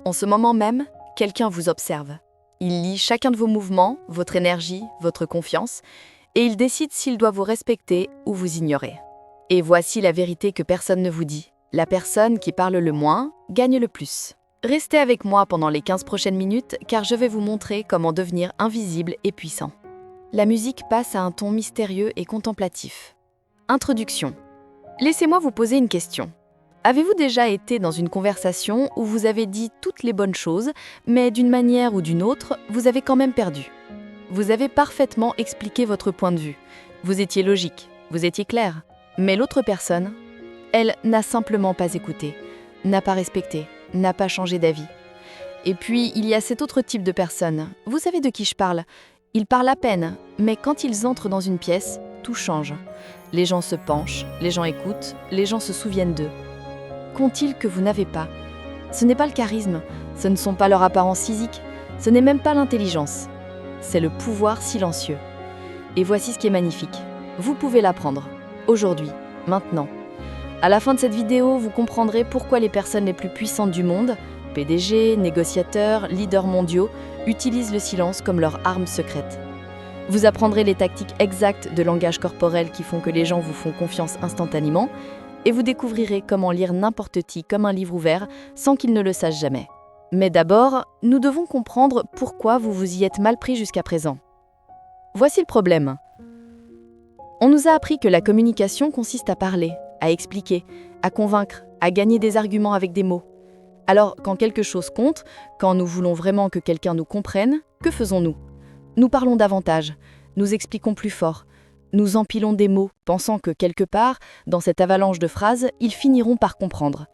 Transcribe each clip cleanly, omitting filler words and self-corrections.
En ce moment même, quelqu'un vous observe. Il lit chacun de vos mouvements, votre énergie, votre confiance, et il décide s'il doit vous respecter ou vous ignorer. Et voici la vérité que personne ne vous dit. La personne qui parle le moins gagne le plus. Restez avec moi pendant les 15 prochaines minutes car je vais vous montrer comment devenir invisible et puissant. La musique passe à un ton mystérieux et contemplatif. Introduction. Laissez-moi vous poser une question. Avez-vous déjà été dans une conversation où vous avez dit toutes les bonnes choses, mais d'une manière ou d'une autre, vous avez quand même perdu? Vous avez parfaitement expliqué votre point de vue. Vous étiez logique, vous étiez clair. Mais l'autre personne, elle n'a simplement pas écouté, n'a pas respecté, n'a pas changé d'avis. Et puis, il y a cet autre type de personne. Vous savez de qui je parle? Ils parlent à peine, mais quand ils entrent dans une pièce, tout change. Les gens se penchent, les gens écoutent, les gens se souviennent d'eux. Qu'ont-ils que vous n'avez pas? Ce n'est pas le charisme, ce ne sont pas leur apparence physique, ce n'est même pas l'intelligence. C'est le pouvoir silencieux. Et voici ce qui est magnifique. Vous pouvez l'apprendre. Aujourd'hui, maintenant. À la fin de cette vidéo, vous comprendrez pourquoi les personnes les plus puissantes du monde, PDG, négociateurs, leaders mondiaux, utilisent le silence comme leur arme secrète. Vous apprendrez les tactiques exactes de langage corporel qui font que les gens vous font confiance instantanément, et vous découvrirez comment lire n'importe qui comme un livre ouvert sans qu'ils ne le sachent jamais. Mais d'abord, nous devons comprendre pourquoi vous vous y êtes mal pris jusqu'à présent. Voici le problème. On nous a appris que la communication consiste à parler, à expliquer, à convaincre, à gagner des arguments avec des mots. Alors, quand quelque chose compte, quand nous voulons vraiment que quelqu'un nous comprenne, que faisons-nous? Nous parlons davantage, nous expliquons plus fort, nous empilons des mots, pensant que quelque part, dans cette avalanche de phrases, ils finiront par comprendre.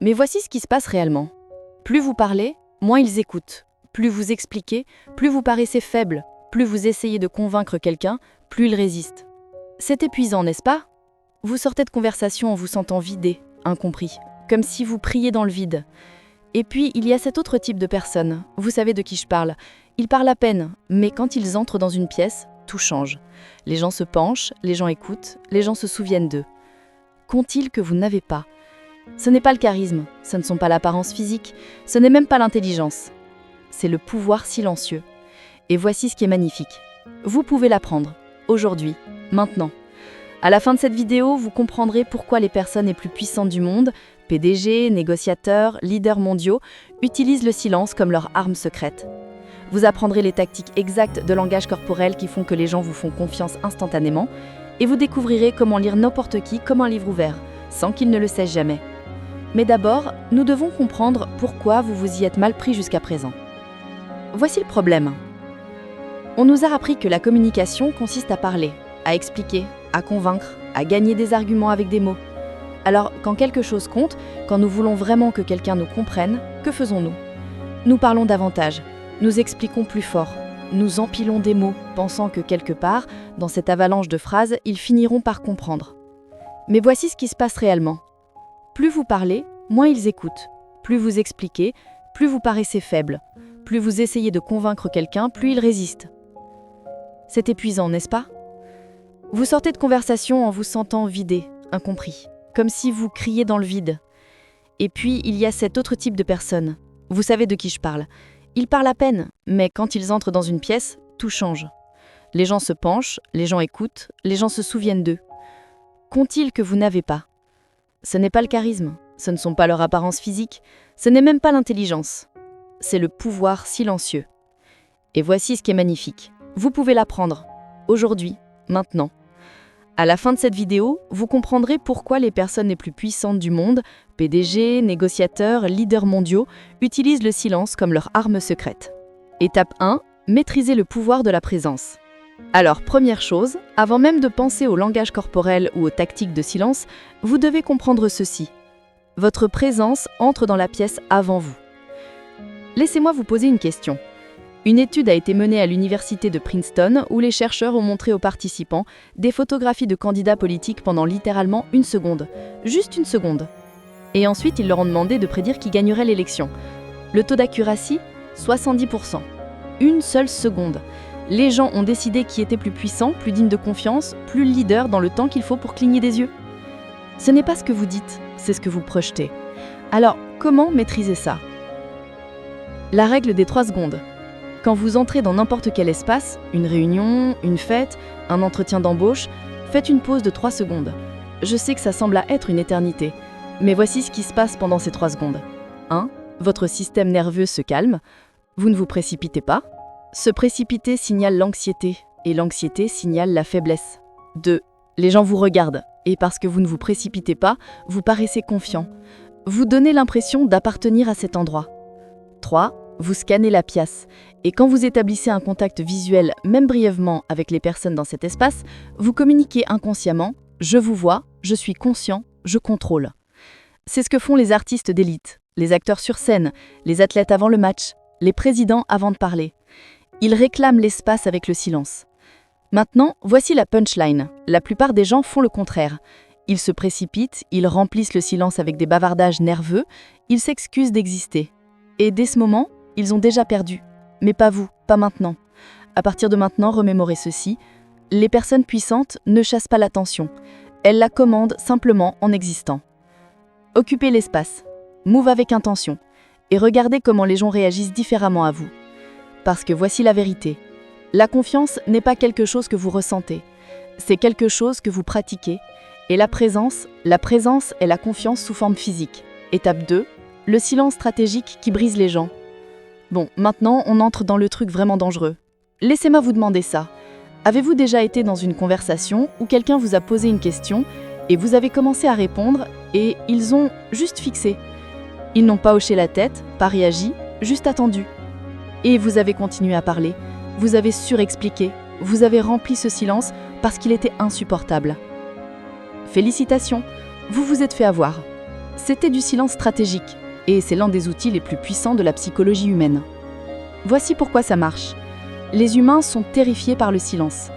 Mais voici ce qui se passe réellement. Plus vous parlez, moins ils écoutent. Plus vous expliquez, plus vous paraissez faible. Plus vous essayez de convaincre quelqu'un, plus il résiste. C'est épuisant, n'est-ce pas? Vous sortez de conversation en vous sentant vidé, incompris, comme si vous priez dans le vide. Et puis, il y a cet autre type de personne. Vous savez de qui je parle. Ils parlent à peine, mais quand ils entrent dans une pièce, tout change. Les gens se penchent, les gens écoutent, les gens se souviennent d'eux. Qu'ont-ils que vous n'avez pas? Ce n'est pas le charisme, ce ne sont pas l'apparence physique, ce n'est même pas l'intelligence. C'est le pouvoir silencieux. Et voici ce qui est magnifique. Vous pouvez l'apprendre, aujourd'hui, maintenant. À la fin de cette vidéo, vous comprendrez pourquoi les personnes les plus puissantes du monde, PDG, négociateurs, leaders mondiaux, utilisent le silence comme leur arme secrète. Vous apprendrez les tactiques exactes de langage corporel qui font que les gens vous font confiance instantanément, et vous découvrirez comment lire n'importe qui comme un livre ouvert, sans qu'ils ne le sachent jamais. Mais d'abord, nous devons comprendre pourquoi vous vous y êtes mal pris jusqu'à présent. Voici le problème. On nous a appris que la communication consiste à parler, à expliquer, à convaincre, à gagner des arguments avec des mots. Alors, quand quelque chose compte, quand nous voulons vraiment que quelqu'un nous comprenne, que faisons-nous? Nous parlons davantage, nous expliquons plus fort, nous empilons des mots, pensant que quelque part, dans cette avalanche de phrases, ils finiront par comprendre. Mais voici ce qui se passe réellement. Plus vous parlez, moins ils écoutent. Plus vous expliquez, plus vous paraissez faible. Plus vous essayez de convaincre quelqu'un, plus il résiste. C'est épuisant, n'est-ce pas? Vous sortez de conversation en vous sentant vidé, incompris, comme si vous criez dans le vide. Et puis, il y a cet autre type de personne. Vous savez de qui je parle. Ils parlent à peine, mais quand ils entrent dans une pièce, tout change. Les gens se penchent, les gens écoutent, les gens se souviennent d'eux. Qu'ont-ils que vous n'avez pas? Ce n'est pas le charisme, ce ne sont pas leur apparence physique, ce n'est même pas l'intelligence. C'est le pouvoir silencieux. Et voici ce qui est magnifique. Vous pouvez l'apprendre, aujourd'hui, maintenant. À la fin de cette vidéo, vous comprendrez pourquoi les personnes les plus puissantes du monde, PDG, négociateurs, leaders mondiaux, utilisent le silence comme leur arme secrète. Étape 1, maîtriser le pouvoir de la présence. Alors, première chose, avant même de penser au langage corporel ou aux tactiques de silence, vous devez comprendre ceci. Votre présence entre dans la pièce avant vous. Laissez-moi vous poser une question. Une étude a été menée à l'université de Princeton où les chercheurs ont montré aux participants des photographies de candidats politiques pendant littéralement une seconde. Juste une seconde. Et ensuite, ils leur ont demandé de prédire qui gagnerait l'élection. Le taux d'accuracy, 70%. Une seule seconde. Les gens ont décidé qui était plus puissant, plus digne de confiance, plus leader dans le temps qu'il faut pour cligner des yeux. Ce n'est pas ce que vous dites, c'est ce que vous projetez. Alors, comment maîtriser ça? La règle des 3 secondes. Quand vous entrez dans n'importe quel espace, une réunion, une fête, un entretien d'embauche, faites une pause de 3 secondes. Je sais que ça semble être une éternité, mais voici ce qui se passe pendant ces 3 secondes. 1. Votre système nerveux se calme. Vous ne vous précipitez pas. Se précipiter signale l'anxiété, et l'anxiété signale la faiblesse. 2. Les gens vous regardent, et parce que vous ne vous précipitez pas, vous paraissez confiant. Vous donnez l'impression d'appartenir à cet endroit. 3. Vous scannez la pièce, et quand vous établissez un contact visuel, même brièvement, avec les personnes dans cet espace, vous communiquez inconsciemment « je vous vois, je suis conscient, je contrôle ». C'est ce que font les artistes d'élite, les acteurs sur scène, les athlètes avant le match, les présidents avant de parler. Ils réclament l'espace avec le silence. Maintenant, voici la punchline. La plupart des gens font le contraire. Ils se précipitent, ils remplissent le silence avec des bavardages nerveux, ils s'excusent d'exister. Et dès ce moment, ils ont déjà perdu. Mais pas vous, pas maintenant. À partir de maintenant, remémorez ceci. Les personnes puissantes ne chassent pas l'attention. Elles la commandent simplement en existant. Occupez l'espace. Move avec intention. Et regardez comment les gens réagissent différemment à vous. Parce que voici la vérité. La confiance n'est pas quelque chose que vous ressentez. C'est quelque chose que vous pratiquez. Et la présence est la confiance sous forme physique. Étape 2. Le silence stratégique qui brise les gens. Bon, maintenant, on entre dans le truc vraiment dangereux. Laissez-moi vous demander ça. Avez-vous déjà été dans une conversation où quelqu'un vous a posé une question et vous avez commencé à répondre et ils ont juste fixé? Ils n'ont pas hoché la tête, pas réagi, juste attendu. Et vous avez continué à parler, vous avez surexpliqué, vous avez rempli ce silence parce qu'il était insupportable. Félicitations, vous vous êtes fait avoir. C'était du silence stratégique. Et c'est l'un des outils les plus puissants de la psychologie humaine. Voici pourquoi ça marche. Les humains sont terrifiés par le silence.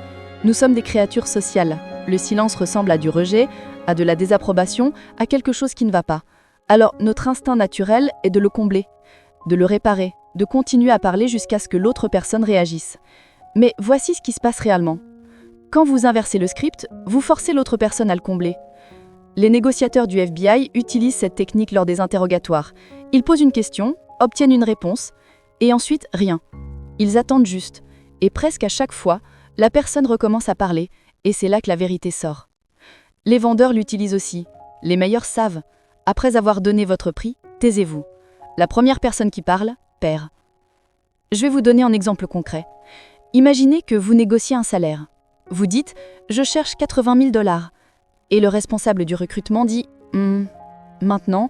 Nous sommes des créatures sociales. Le silence ressemble à du rejet, à de la désapprobation, à quelque chose qui ne va pas. Alors notre instinct naturel est de le combler, de le réparer, de continuer à parler jusqu'à ce que l'autre personne réagisse. Mais voici ce qui se passe réellement. Quand vous inversez le script, vous forcez l'autre personne à le combler. Les négociateurs du FBI utilisent cette technique lors des interrogatoires. Ils posent une question, obtiennent une réponse, et ensuite rien. Ils attendent juste. Et presque à chaque fois, la personne recommence à parler, et c'est là que la vérité sort. Les vendeurs l'utilisent aussi. Les meilleurs savent. Après avoir donné votre prix, taisez-vous. La première personne qui parle, perd. Je vais vous donner un exemple concret. Imaginez que vous négociez un salaire. Vous dites « je cherche 80 000 $. Et le responsable du recrutement dit « Maintenant,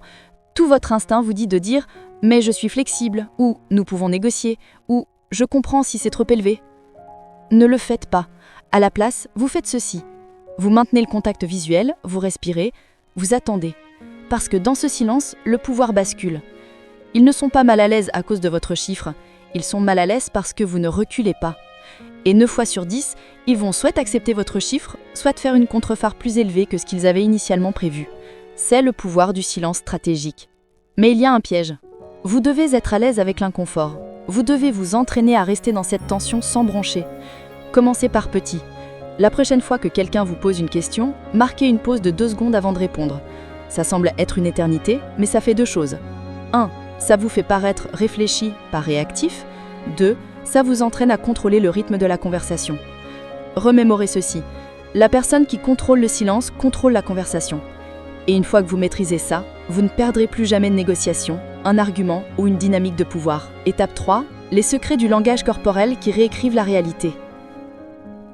tout votre instinct vous dit de dire « mais je suis flexible » ou « nous pouvons négocier » ou « je comprends si c'est trop élevé ». Ne le faites pas. À la place, vous faites ceci. Vous maintenez le contact visuel, vous respirez, vous attendez. Parce que dans ce silence, le pouvoir bascule. Ils ne sont pas mal à l'aise à cause de votre chiffre, ils sont mal à l'aise parce que vous ne reculez pas. Et 9 fois sur 10, ils vont soit accepter votre chiffre, soit faire une contrefaire plus élevée que ce qu'ils avaient initialement prévu. C'est le pouvoir du silence stratégique. Mais il y a un piège. Vous devez être à l'aise avec l'inconfort. Vous devez vous entraîner à rester dans cette tension sans broncher. Commencez par petit. La prochaine fois que quelqu'un vous pose une question, marquez une pause de 2 secondes avant de répondre. Ça semble être une éternité, mais ça fait 2 choses. 1. Ça vous fait paraître réfléchi, pas réactif. 2. Ça vous entraîne à contrôler le rythme de la conversation. Remémorez ceci. La personne qui contrôle le silence contrôle la conversation. Et une fois que vous maîtrisez ça, vous ne perdrez plus jamais de négociation, un argument ou une dynamique de pouvoir. Étape 3. Les secrets du langage corporel qui réécrivent la réalité.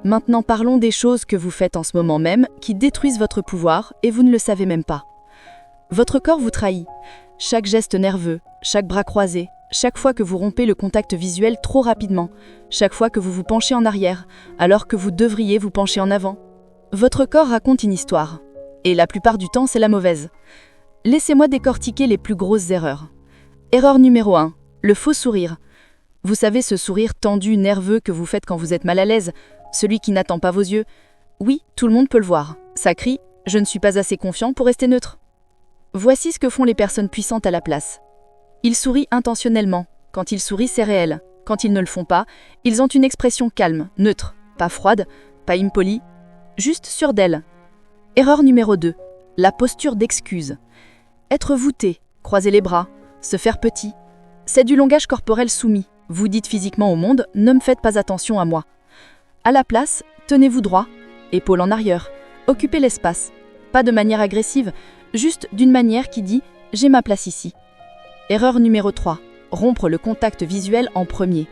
Maintenant parlons des choses que vous faites en ce moment même qui détruisent votre pouvoir et vous ne le savez même pas. Votre corps vous trahit. Chaque geste nerveux, chaque bras croisé, chaque fois que vous rompez le contact visuel trop rapidement, chaque fois que vous vous penchez en arrière, alors que vous devriez vous pencher en avant. Votre corps raconte une histoire. Et la plupart du temps, c'est la mauvaise. Laissez-moi décortiquer les plus grosses erreurs. Erreur numéro 1, le faux sourire. Vous savez, ce sourire tendu, nerveux que vous faites quand vous êtes mal à l'aise, celui qui n'attend pas vos yeux. Oui, tout le monde peut le voir. Ça crie « Je ne suis pas assez confiant pour rester neutre ». Voici ce que font les personnes puissantes à la place. Ils sourient intentionnellement. Quand ils sourient, c'est réel. Quand ils ne le font pas, ils ont une expression calme, neutre, pas froide, pas impolie, juste sûre d'elle. Erreur numéro 2, la posture d'excuse. Être voûté, croiser les bras, se faire petit. C'est du langage corporel soumis. Vous dites physiquement au monde « ne me faites pas attention à moi ». À la place, tenez-vous droit, épaules en arrière, occupez l'espace. Pas de manière agressive, juste d'une manière qui dit « j'ai ma place ici ». Erreur numéro 3. Rompre le contact visuel en premier.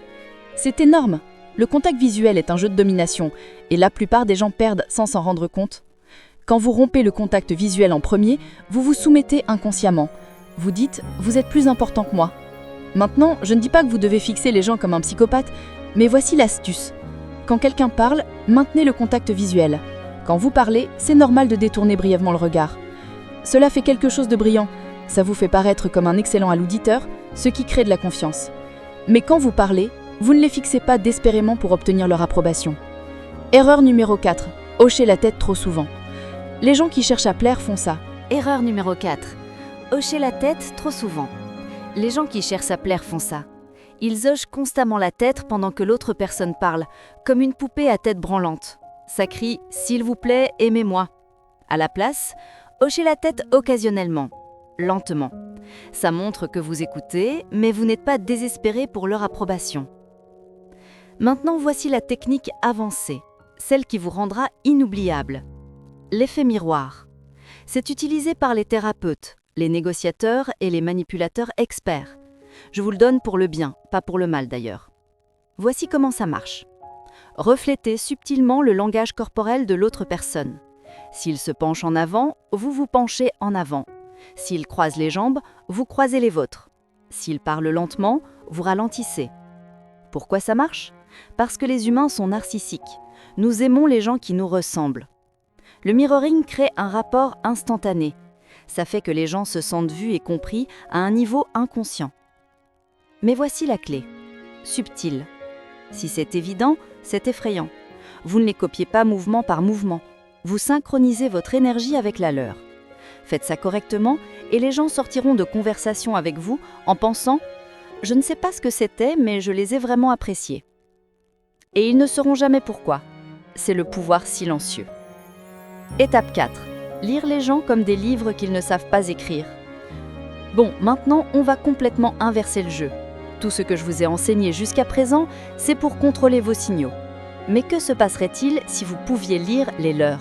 C'est énorme. Le contact visuel est un jeu de domination et la plupart des gens perdent sans s'en rendre compte. Quand vous rompez le contact visuel en premier, vous vous soumettez inconsciemment. Vous dites « vous êtes plus important que moi ». Maintenant, je ne dis pas que vous devez fixer les gens comme un psychopathe, mais voici l'astuce. Quand quelqu'un parle, maintenez le contact visuel. Quand vous parlez, c'est normal de détourner brièvement le regard. Cela fait quelque chose de brillant. Ça vous fait paraître comme un excellent à l'auditeur, ce qui crée de la confiance. Mais quand vous parlez, vous ne les fixez pas désespérément pour obtenir leur approbation. Erreur numéro 4. Hocher la tête trop souvent. Les gens qui cherchent à plaire font ça. Erreur numéro 4. Hocher la tête trop souvent. Les gens qui cherchent à plaire font ça. Ils hochent constamment la tête pendant que l'autre personne parle, comme une poupée à tête branlante. Ça crie « S'il vous plaît, aimez-moi ». À la place, hochez la tête occasionnellement, lentement. Ça montre que vous écoutez, mais vous n'êtes pas désespéré pour leur approbation. Maintenant, voici la technique avancée, celle qui vous rendra inoubliable. L'effet miroir. C'est utilisé par les thérapeutes, les négociateurs et les manipulateurs experts. Je vous le donne pour le bien, pas pour le mal d'ailleurs. Voici comment ça marche. Reflétez subtilement le langage corporel de l'autre personne. S'il se penche en avant, vous vous penchez en avant. S'il croise les jambes, vous croisez les vôtres. S'il parle lentement, vous ralentissez. Pourquoi ça marche ? Parce que les humains sont narcissiques. Nous aimons les gens qui nous ressemblent. Le mirroring crée un rapport instantané. Ça fait que les gens se sentent vus et compris à un niveau inconscient. Mais voici la clé. Subtil. Si c'est évident, c'est effrayant. Vous ne les copiez pas mouvement par mouvement. Vous synchronisez votre énergie avec la leur. Faites ça correctement et les gens sortiront de conversation avec vous en pensant « Je ne sais pas ce que c'était, mais je les ai vraiment appréciés ». Et ils ne sauront jamais pourquoi. C'est le pouvoir silencieux. Étape 4. Lire les gens comme des livres qu'ils ne savent pas écrire. Bon, maintenant, on va complètement inverser le jeu. Tout ce que je vous ai enseigné jusqu'à présent, c'est pour contrôler vos signaux. Mais que se passerait-il si vous pouviez lire les leurs ?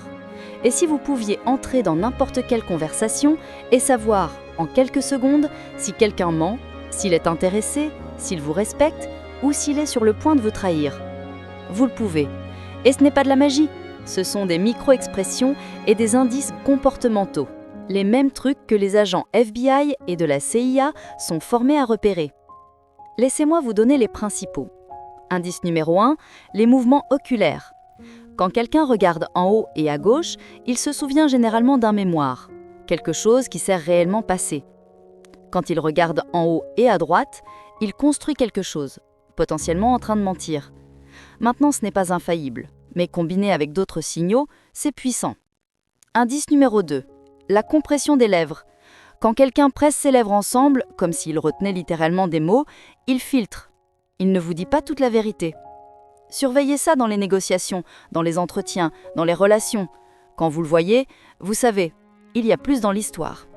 Et si vous pouviez entrer dans n'importe quelle conversation et savoir, en quelques secondes, si quelqu'un ment, s'il est intéressé, s'il vous respecte ou s'il est sur le point de vous trahir ? Vous le pouvez. Et ce n'est pas de la magie, ce sont des micro-expressions et des indices comportementaux. Les mêmes trucs que les agents FBI et de la CIA sont formés à repérer. Laissez-moi vous donner les principaux. Indice numéro 1, les mouvements oculaires. Quand quelqu'un regarde en haut et à gauche, il se souvient généralement d'un mémoire, quelque chose qui s'est réellement passé. Quand il regarde en haut et à droite, il construit quelque chose, potentiellement en train de mentir. Maintenant, ce n'est pas infaillible, mais combiné avec d'autres signaux, c'est puissant. Indice numéro 2, la compression des lèvres. Quand quelqu'un presse ses lèvres ensemble, comme s'il retenait littéralement des mots, il filtre. Il ne vous dit pas toute la vérité. Surveillez ça dans les négociations, dans les entretiens, dans les relations. Quand vous le voyez, vous savez, il y a plus dans l'histoire.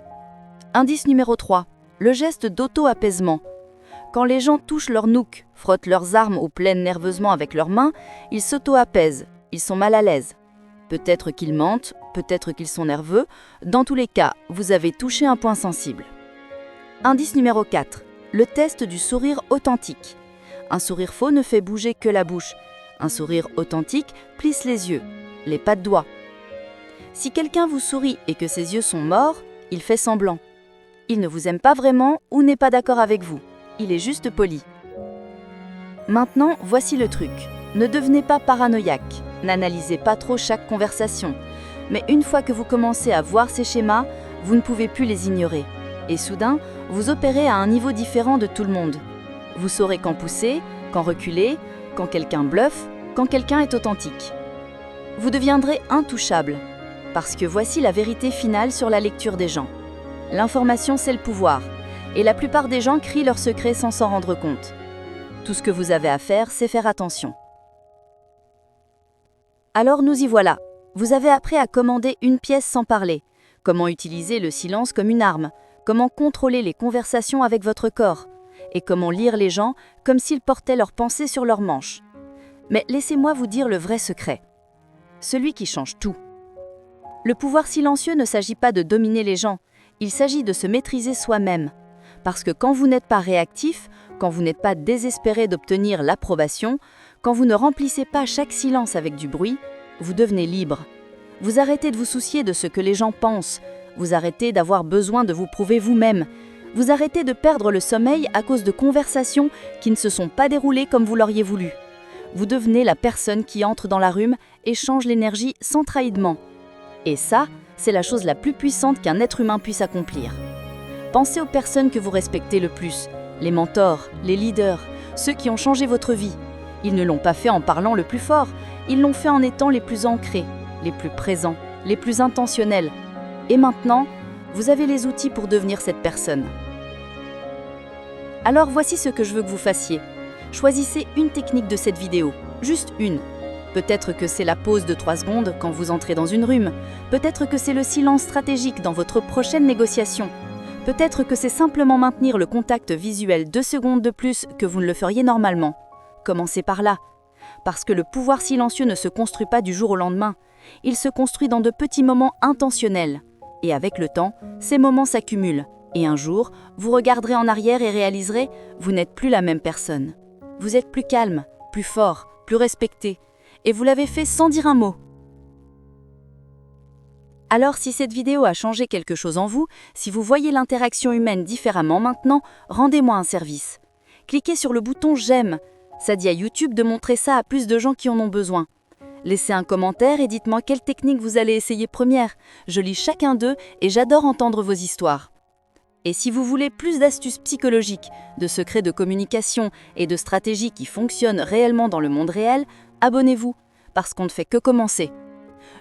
Indice numéro 3, le geste d'auto-apaisement. Quand les gens touchent leur nuque, frottent leurs armes ou plainent nerveusement avec leurs mains, ils s'auto-apaisent, ils sont mal à l'aise. Peut-être qu'ils mentent, peut-être qu'ils sont nerveux. Dans tous les cas, vous avez touché un point sensible. Indice numéro 4, le test du sourire authentique. Un sourire faux ne fait bouger que la bouche. Un sourire authentique plisse les yeux, les pas de doigts. Si quelqu'un vous sourit et que ses yeux sont morts, il fait semblant. Il ne vous aime pas vraiment ou n'est pas d'accord avec vous. Il est juste poli. Maintenant, voici le truc. Ne devenez pas paranoïaque. N'analysez pas trop chaque conversation. Mais une fois que vous commencez à voir ces schémas, vous ne pouvez plus les ignorer. Et soudain, vous opérez à un niveau différent de tout le monde. Vous saurez quand pousser, quand reculer, quand quelqu'un bluffe, quand quelqu'un est authentique. Vous deviendrez intouchable. Parce que voici la vérité finale sur la lecture des gens. L'information, c'est le pouvoir. Et la plupart des gens crient leurs secrets sans s'en rendre compte. Tout ce que vous avez à faire, c'est faire attention. Alors nous y voilà. Vous avez appris à commander une pièce sans parler, comment utiliser le silence comme une arme, comment contrôler les conversations avec votre corps. et comment lire les gens comme s'ils portaient leurs pensées sur leurs manches. Mais laissez-moi vous dire le vrai secret. Celui qui change tout. Le pouvoir silencieux ne s'agit pas de dominer les gens, il s'agit de se maîtriser soi-même. Parce que quand vous n'êtes pas réactif, quand vous n'êtes pas désespéré d'obtenir l'approbation, quand vous ne remplissez pas chaque silence avec du bruit, vous devenez libre. Vous arrêtez de vous soucier de ce que les gens pensent, vous arrêtez d'avoir besoin de vous prouver vous-même, vous arrêtez de perdre le sommeil à cause de conversations qui ne se sont pas déroulées comme vous l'auriez voulu. Vous devenez la personne qui entre dans la rhume et change l'énergie sans trahidement. Et ça, c'est la chose la plus puissante qu'un être humain puisse accomplir. Pensez aux personnes que vous respectez le plus, les mentors, les leaders, ceux qui ont changé votre vie. Ils ne l'ont pas fait en parlant le plus fort, ils l'ont fait en étant les plus ancrés, les plus présents, les plus intentionnels. Et maintenant, vous avez les outils pour devenir cette personne. Alors voici ce que je veux que vous fassiez. Choisissez une technique de cette vidéo, juste une. Peut-être que c'est la pause de 3 secondes quand vous entrez dans une rhume. Peut-être que c'est le silence stratégique dans votre prochaine négociation. Peut-être que c'est simplement maintenir le contact visuel 2 secondes de plus que vous ne le feriez normalement. Commencez par là. Parce que le pouvoir silencieux ne se construit pas du jour au lendemain. Il se construit dans de petits moments intentionnels. Et avec le temps, ces moments s'accumulent. Et un jour, vous regarderez en arrière et réaliserez, vous n'êtes plus la même personne. Vous êtes plus calme, plus fort, plus respecté. Et vous l'avez fait sans dire un mot. Alors si cette vidéo a changé quelque chose en vous, si vous voyez l'interaction humaine différemment maintenant, rendez-moi un service. Cliquez sur le bouton « J'aime ». Ça dit à YouTube de montrer ça à plus de gens qui en ont besoin. Laissez un commentaire et dites-moi quelle technique vous allez essayer première. Je lis chacun d'eux et j'adore entendre vos histoires. Et si vous voulez plus d'astuces psychologiques, de secrets de communication et de stratégies qui fonctionnent réellement dans le monde réel, abonnez-vous, parce qu'on ne fait que commencer.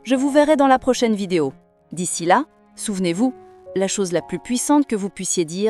Je vous verrai dans la prochaine vidéo. D'ici là, souvenez-vous, la chose la plus puissante que vous puissiez dire,